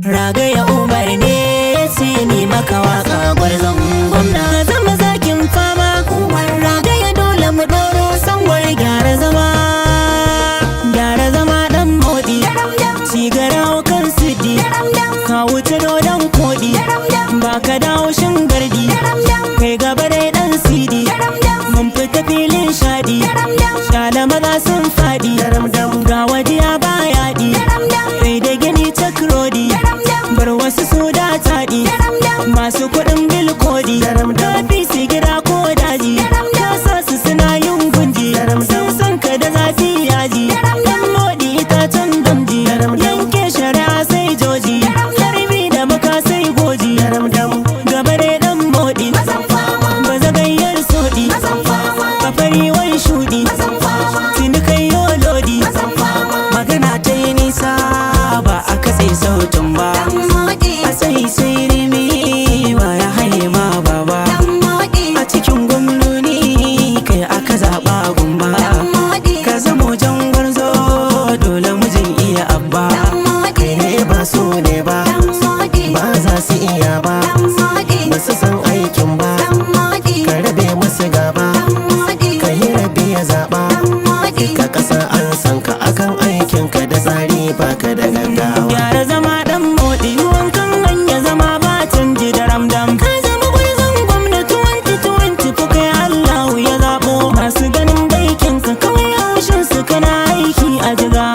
Ragaya Umar ne sai ni maka waka gwarzon gwamna. Ka zama zakin fama Umar Ragaya, dole mu doro sanwar gyara zama. Gyara zama dan modi, sigara kan siddi, ka wuce dodon kodi, ba ka dawo shin gardi. Kai gaba dai dan sidi, mun fita filin shadi, shala maza sun fadi, ga wajiya ba yaɗi, kai da gini ta krodi, bar wasu su da taɗi, masu kuɗin bilkodi, kafi sigira ko daji, ka sa su suna yin gunji, sun san ka da zafi yaji, dan moɗi itacen damji, yanke shari'a sai joji, karbi da maka sai goji, gaba dai dan moɗi, ba zagayyar soɗi, kafari wai shuɗi, tuni kai yo lodi, magana ta yi nisa ba a katse sautin ba, a sai rimi ba ya haye ma baba, a cikin gwamnoni kai aka zaɓa gumba, ka zamo jan gwarzo dole mijin iya abba, kai ne ba so ne ba, ba za su iya ba, ba su san aikin ba, ka rabe musu gaba, ka yi rabe ya zaɓa, ka kasa an san ka akan aikinka da tsari baka da gaggawa. Gyara zama dan moɗi, wankan hanya zama ba canji da ramdam. Ka zama gwarzon gwamnati 2020 ko kai Allahu ya zaɓo, masu ganin baikinka kawai haushin su kana aiki a jiga.